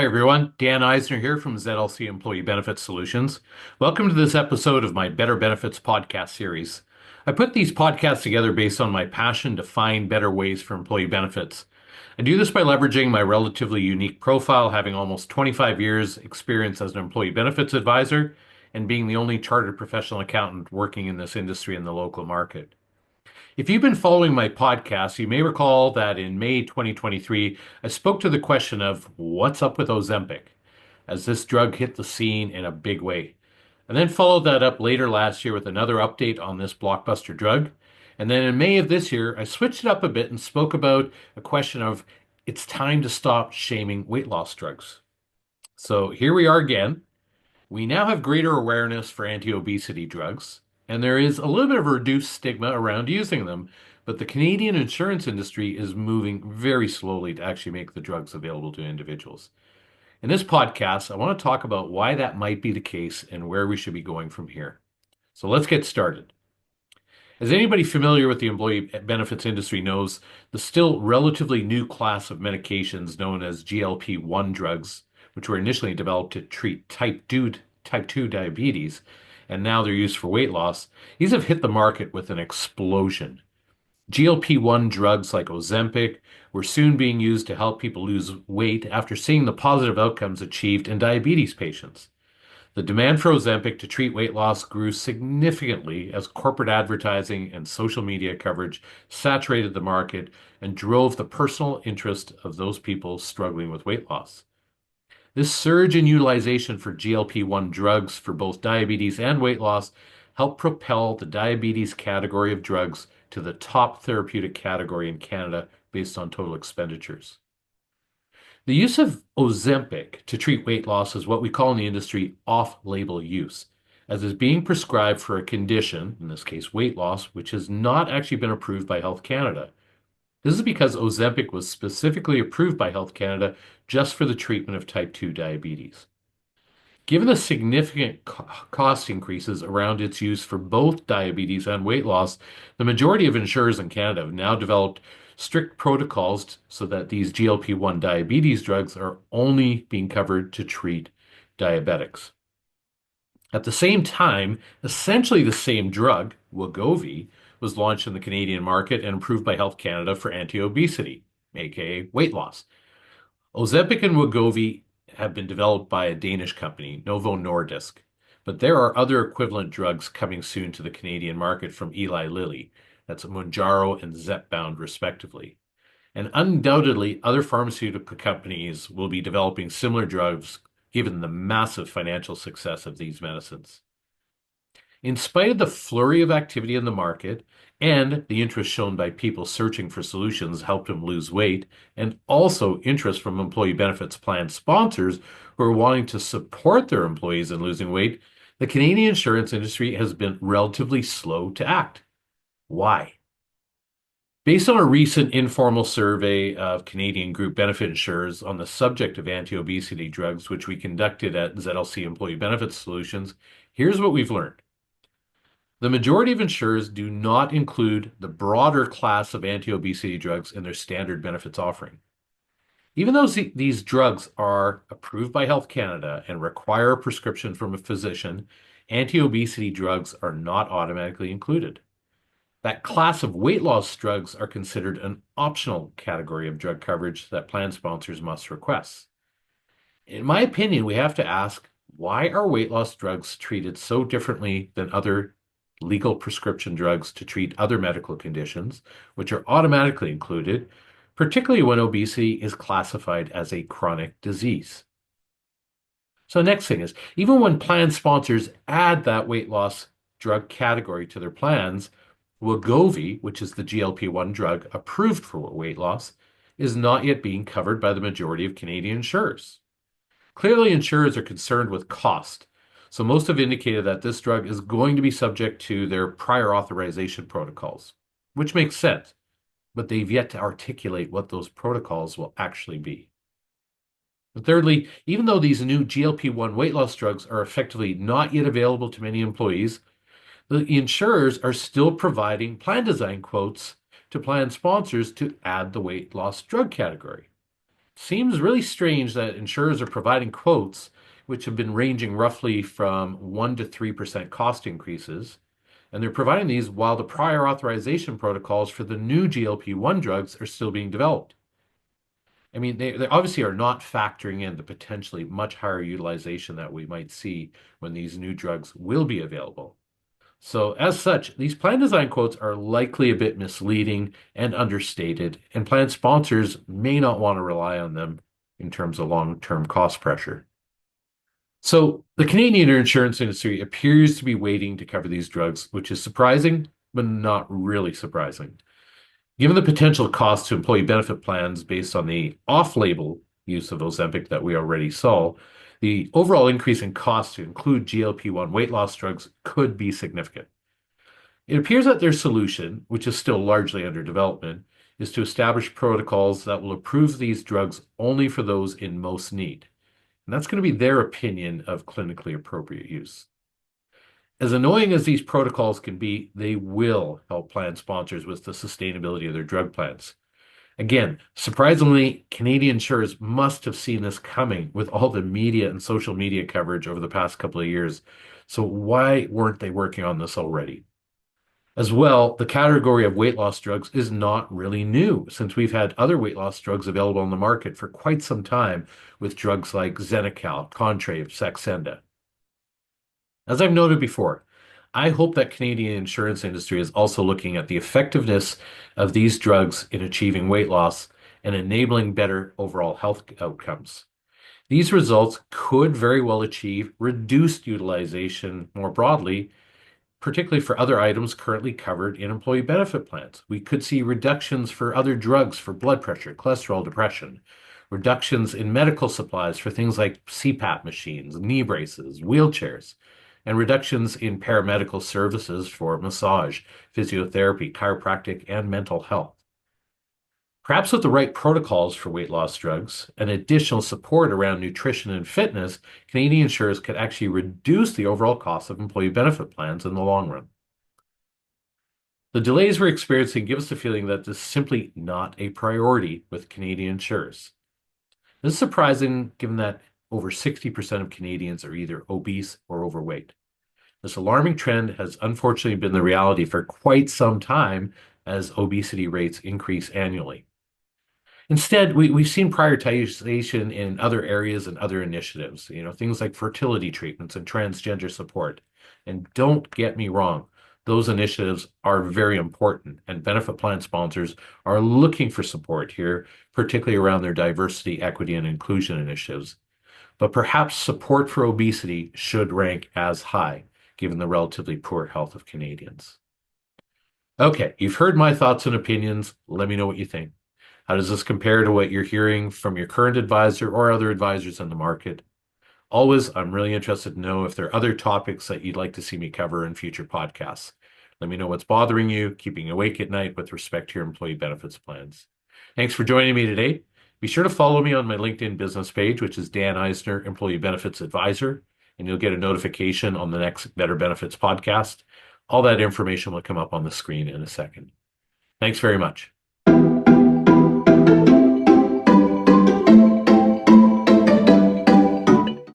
everyone. Dan Eisner here from ZLC Employee Benefit Solutions. Welcome to this episode of my Better Benefits podcast series. I put these podcasts together based on my passion to find better ways for employee benefits. I do this by leveraging my relatively unique profile, having almost 25 years experience as an employee benefits advisor and being the only chartered professional accountant working in this industry in the local market. If you've been following my podcast, you may recall that in May 2023, I spoke to the question of what's up with Ozempic, as this drug hit the scene in a big way. And then followed that up later last year with another update on this blockbuster drug. And then in May of this year, I switched it up a bit and spoke about a question of it's time to stop shaming weight loss drugs. So here we are again. We now have greater awareness for anti-obesity drugs, and there is a little bit of a reduced stigma around using them, but the Canadian insurance industry is moving very slowly to actually make the drugs available to individuals. In this podcast, I want to talk about why that might be the case and where we should be going from here. So let's get started. As anybody familiar with the employee benefits industry knows, the still relatively new class of medications known as GLP-1 drugs, which were initially developed to treat type 2 diabetes, and now they're used for weight loss, these have hit the market with an explosion. GLP-1 drugs like Ozempic were soon being used to help people lose weight after seeing the positive outcomes achieved in diabetes patients. The demand for Ozempic to treat weight loss grew significantly as corporate advertising and social media coverage saturated the market and drove the personal interest of those people struggling with weight loss. This surge in utilization for GLP-1 drugs for both diabetes and weight loss helped propel the diabetes category of drugs to the top therapeutic category in Canada based on total expenditures. The use of Ozempic to treat weight loss is what we call in the industry off-label use, as is being prescribed for a condition, in this case weight loss, which has not actually been approved by Health Canada. This is because Ozempic was specifically approved by Health Canada just for the treatment of type 2 diabetes. Given the significant cost increases around its use for both diabetes and weight loss, the majority of insurers in Canada have now developed strict protocols so that these GLP-1 diabetes drugs are only being covered to treat diabetics. At the same time, essentially the same drug, Wegovy, was launched in the Canadian market and approved by Health Canada for anti-obesity, aka weight loss. Ozempic and Wegovy have been developed by a Danish company, Novo Nordisk, but there are other equivalent drugs coming soon to the Canadian market from Eli Lilly. That's Mounjaro and Zepbound, respectively. And undoubtedly, other pharmaceutical companies will be developing similar drugs given the massive financial success of these medicines. In spite of the flurry of activity in the market and the interest shown by people searching for solutions to help them lose weight, and also interest from employee benefits plan sponsors who are wanting to support their employees in losing weight, the Canadian insurance industry has been relatively slow to act. Why? Based on a recent informal survey of Canadian group benefit insurers on the subject of anti-obesity drugs, which we conducted at ZLC Employee Benefits Solutions, here's what we've learned. The majority of insurers do not include the broader class of anti-obesity drugs in their standard benefits offering. Even though these drugs are approved by Health Canada and require a prescription from a physician, anti-obesity drugs are not automatically included. That class of weight loss drugs are considered an optional category of drug coverage that plan sponsors must request. In my opinion, we have to ask, why are weight loss drugs treated so differently than other legal prescription drugs to treat other medical conditions, which are automatically included, particularly when obesity is classified as a chronic disease? So next thing is, even when plan sponsors add that weight loss drug category to their plans, Wegovy, which is the GLP-1 drug approved for weight loss, is not yet being covered by the majority of Canadian insurers. Clearly, insurers are concerned with cost, so most have indicated that this drug is going to be subject to their prior authorization protocols, which makes sense, but they've yet to articulate what those protocols will actually be. And thirdly, even though these new GLP-1 weight loss drugs are effectively not yet available to many employees, the insurers are still providing plan design quotes to plan sponsors to add the weight loss drug category. Seems really strange that insurers are providing quotes which have been ranging roughly from 1 to 3% cost increases, and they're providing these while the prior authorization protocols for the new GLP-1 drugs are still being developed. I mean, they obviously are not factoring in the potentially much higher utilization that we might see when these new drugs will be available. So, as such, these plan design quotes are likely a bit misleading and understated, and plan sponsors may not want to rely on them in terms of long-term cost pressure. So, the Canadian insurance industry appears to be waiting to cover these drugs, which is surprising, but not really surprising. Given the potential cost to employee benefit plans based on the off-label use of Ozempic that we already saw, the overall increase in cost to include GLP-1 weight loss drugs could be significant. It appears that their solution, which is still largely under development, is to establish protocols that will approve these drugs only for those in most need. And that's going to be their opinion of clinically appropriate use. As annoying as these protocols can be, they will help plan sponsors with the sustainability of their drug plans. Again, surprisingly, Canadian insurers must have seen this coming with all the media and social media coverage over the past couple of years. So why weren't they working on this already? As well, the category of weight loss drugs is not really new, since we've had other weight loss drugs available on the market for quite some time with drugs like Xenical, Contrave, Saxenda. As I've noted before, I hope that Canadian insurance industry is also looking at the effectiveness of these drugs in achieving weight loss and enabling better overall health outcomes. These results could very well achieve reduced utilization more broadly, particularly for other items currently covered in employee benefit plans. We could see reductions for other drugs for blood pressure, cholesterol, depression, reductions in medical supplies for things like CPAP machines, knee braces, wheelchairs, and reductions in paramedical services for massage, physiotherapy, chiropractic, and mental health. Perhaps with the right protocols for weight loss drugs and additional support around nutrition and fitness, Canadian insurers could actually reduce the overall cost of employee benefit plans in the long run. The delays we're experiencing give us the feeling that this is simply not a priority with Canadian insurers. This is surprising given that over 60% of Canadians are either obese or overweight. This alarming trend has unfortunately been the reality for quite some time as obesity rates increase annually. Instead, we've seen prioritization in other areas and other initiatives, things like fertility treatments and transgender support. And don't get me wrong, those initiatives are very important, and benefit plan sponsors are looking for support here, particularly around their diversity, equity, and inclusion initiatives. But perhaps support for obesity should rank as high, given the relatively poor health of Canadians. Okay, you've heard my thoughts and opinions. Let me know what you think. How does this compare to what you're hearing from your current advisor or other advisors in the market? Always, I'm really interested to know if there are other topics that you'd like to see me cover in future podcasts. Let me know what's bothering you, keeping you awake at night with respect to your employee benefits plans. Thanks for joining me today. Be sure to follow me on my LinkedIn business page, which is Dan Eisner, Employee Benefits Advisor, and you'll get a notification on the next Better Benefits podcast. All that information will come up on the screen in a second. Thanks very much.